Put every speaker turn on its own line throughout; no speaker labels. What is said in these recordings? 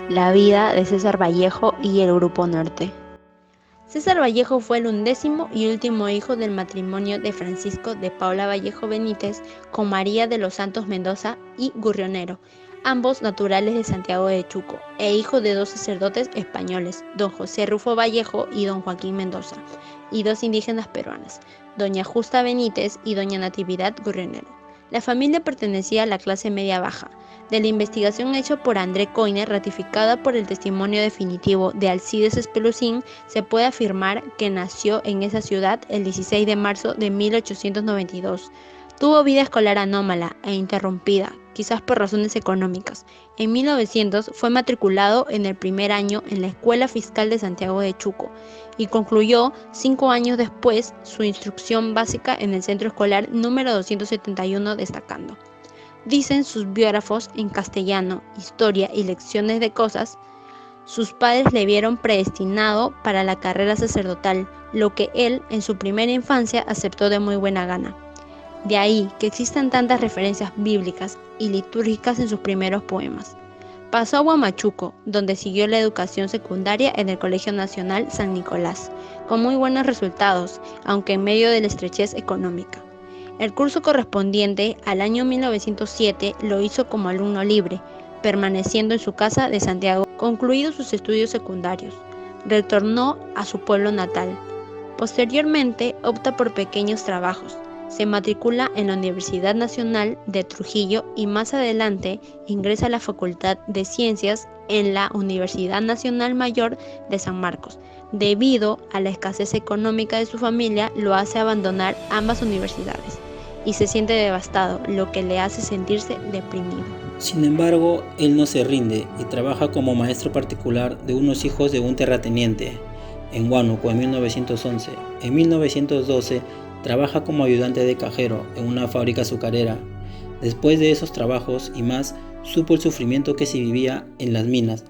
La vida de César Vallejo y el Grupo Norte. César Vallejo fue el 11º y último hijo del matrimonio de Francisco de Paula Vallejo Benítez con María de los Santos Mendoza y Gurrionero, ambos naturales de Santiago de Chuco, e hijo de dos sacerdotes españoles, don José Rufo Vallejo y don Joaquín Mendoza, y dos indígenas peruanas, doña Justa Benítez y doña Natividad Gurrionero. La familia pertenecía a la clase media baja. De la investigación hecha por André Coiner, ratificada por el testimonio definitivo de Alcides Espelucín, se puede afirmar que nació en esa ciudad el 16 de marzo de 1892. Tuvo vida escolar anómala e interrumpida, quizás por razones económicas. En 1900 fue matriculado en el primer año en la Escuela Fiscal de Santiago de Chuco y concluyó 5 años después su instrucción básica en el Centro Escolar número 271 destacando. Dicen sus biógrafos en castellano, Historia y Lecciones de Cosas, sus padres le vieron predestinado para la carrera sacerdotal, lo que él en su primera infancia aceptó de muy buena gana. De ahí que existan tantas referencias bíblicas y litúrgicas en sus primeros poemas. Pasó a Huamachuco, donde siguió la educación secundaria en el Colegio Nacional San Nicolás, con muy buenos resultados, aunque en medio de la estrechez económica. El curso correspondiente al año 1907 lo hizo como alumno libre, permaneciendo en su casa de Santiago. Concluidos sus estudios secundarios, retornó a su pueblo natal. Posteriormente opta por pequeños trabajos. Se matricula en la Universidad Nacional de Trujillo y más adelante ingresa a la Facultad de Ciencias en la Universidad Nacional Mayor de San Marcos. Debido a la escasez económica de su familia, lo hace abandonar ambas universidades y se siente devastado, lo que le hace sentirse deprimido.
Sin embargo, él no se rinde y trabaja como maestro particular de unos hijos de un terrateniente en Huánuco en 1911. En 1912 trabaja como ayudante de cajero en una fábrica azucarera. Después de esos trabajos y más, supo el sufrimiento que se vivía en las minas,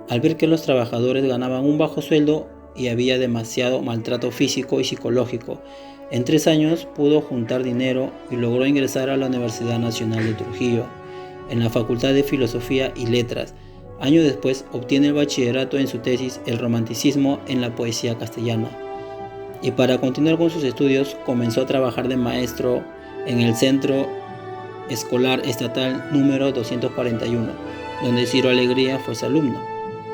al ver que los trabajadores ganaban un bajo sueldo y había demasiado maltrato físico y psicológico. En 3 años pudo juntar dinero y logró ingresar a la Universidad Nacional de Trujillo, en la Facultad de Filosofía y Letras. Años después obtiene el bachillerato en su tesis El romanticismo en la poesía castellana. Y para continuar con sus estudios comenzó a trabajar de maestro en el Centro Escolar Estatal número 241, donde Ciro Alegría fue su alumno.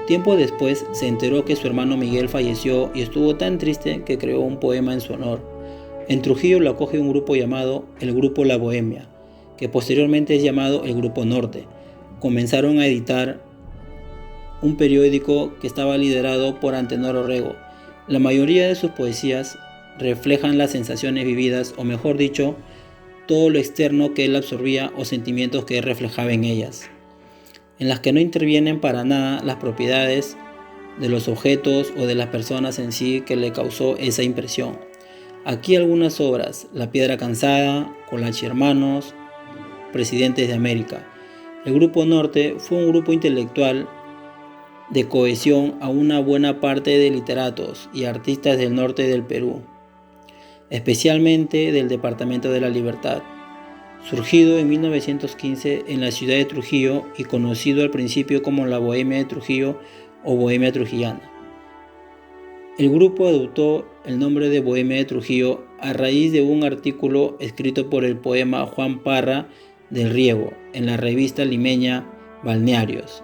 Tiempo después se enteró que su hermano Miguel falleció y estuvo tan triste que creó un poema en su honor. En Trujillo lo acoge un grupo llamado el Grupo La Bohemia, que posteriormente es llamado el Grupo Norte. Comenzaron a editar un periódico que estaba liderado por Antenor Orrego. La mayoría de sus poesías reflejan las sensaciones vividas, o mejor dicho, todo lo externo que él absorbía o sentimientos que él reflejaba en ellas, en las que no intervienen para nada las propiedades de los objetos o de las personas en sí que le causó esa impresión. Aquí algunas obras: La Piedra Cansada, Colachi Hermanos, Presidentes de América. El Grupo Norte fue un grupo intelectual de cohesión a una buena parte de literatos y artistas del norte del Perú, especialmente del Departamento de la Libertad, surgido en 1915 en la ciudad de Trujillo y conocido al principio como la Bohemia de Trujillo o Bohemia Trujillana. El grupo adoptó el nombre de Bohemia de Trujillo a raíz de un artículo escrito por el poema Juan Parra del Riego en la revista limeña Balnearios,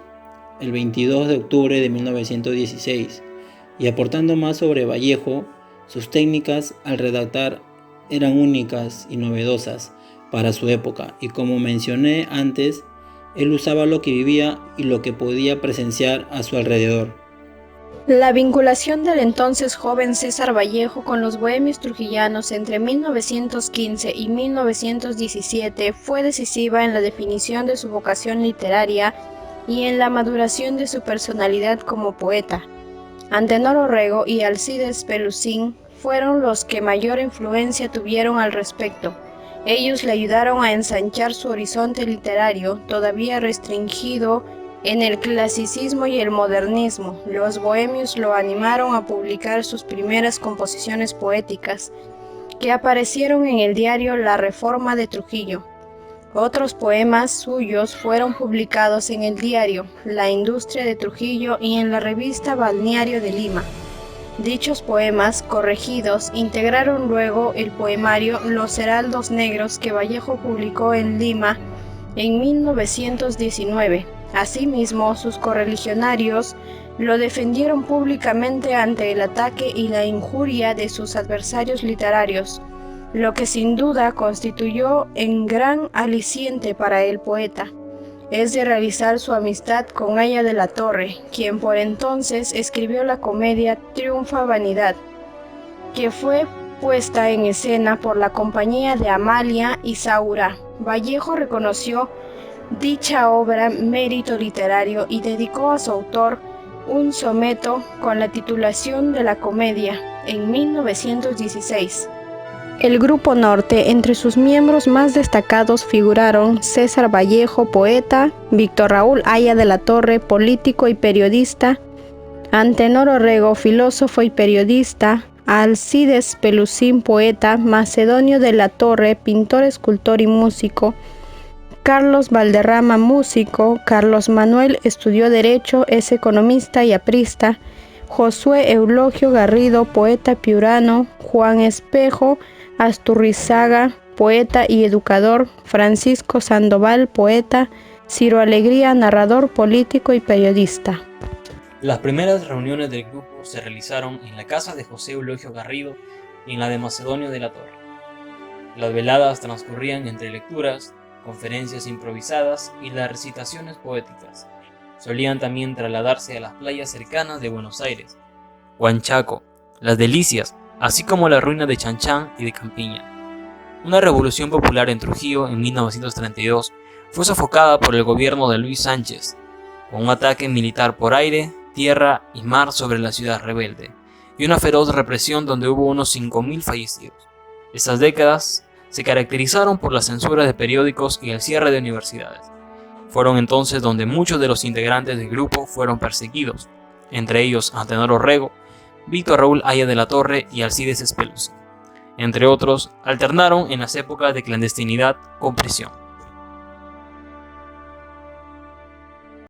el 22 de octubre de 1916, y aportando más sobre Vallejo. Sus técnicas al redactar eran únicas y novedosas para su época, y como mencioné antes, él usaba lo que vivía y lo que podía presenciar a su alrededor.
La vinculación del entonces joven César Vallejo con los bohemios trujillanos entre 1915 y 1917 fue decisiva en la definición de su vocación literaria y en la maduración de su personalidad como poeta. Antenor Orrego y Alcides Espelucín fueron los que mayor influencia tuvieron al respecto. Ellos le ayudaron a ensanchar su horizonte literario, todavía restringido en el clasicismo y el modernismo. Los bohemios lo animaron a publicar sus primeras composiciones poéticas, que aparecieron en el diario La Reforma de Trujillo. Otros poemas suyos fueron publicados en el diario La Industria de Trujillo y en la revista Balneario de Lima. Dichos poemas, corregidos, integraron luego el poemario Los Heraldos Negros que Vallejo publicó en Lima en 1919. Asimismo, sus correligionarios lo defendieron públicamente ante el ataque y la injuria de sus adversarios literarios, lo que sin duda constituyó un gran aliciente para el poeta. Es de realizar su amistad con Haya de la Torre, quien por entonces escribió la comedia Triunfa Vanidad, que fue puesta en escena por la compañía de Amalia Isaura. Vallejo reconoció dicha obra mérito literario y dedicó a su autor un soneto con la titulación de la comedia en 1916. El Grupo Norte, entre sus miembros más destacados figuraron César Vallejo, poeta; Víctor Raúl Haya de la Torre, político y periodista; Antenor Orrego, filósofo y periodista; Alcides Pelusín, poeta; Macedonio de la Torre, pintor, escultor y músico; Carlos Valderrama, músico; Carlos Manuel estudió Derecho, es economista y aprista; Josué Eulogio Garrido, poeta piurano; Juan Espejo Asturrizaga, poeta y educador; Francisco Sandoval, poeta; Ciro Alegría, narrador, político y periodista.
Las primeras reuniones del grupo se realizaron en la casa de José Eulogio Garrido y en la de Macedonio de la Torre. Las veladas transcurrían entre lecturas, conferencias improvisadas y las recitaciones poéticas. Solían también trasladarse a las playas cercanas de Buenos Aires, Huanchaco, Las Delicias, así como la ruina de Chanchán y de Campiña. Una revolución popular en Trujillo en 1932 fue sofocada por el gobierno de Luis Sánchez, con un ataque militar por aire, tierra y mar sobre la ciudad rebelde, y una feroz represión donde hubo unos 5.000 fallecidos. Estas décadas se caracterizaron por la censura de periódicos y el cierre de universidades. Fueron entonces donde muchos de los integrantes del grupo fueron perseguidos, entre ellos Antenor Orrego, Víctor Raúl Haya de la Torre y Alcides Pelusín. Entre otros, alternaron en las épocas de clandestinidad con prisión.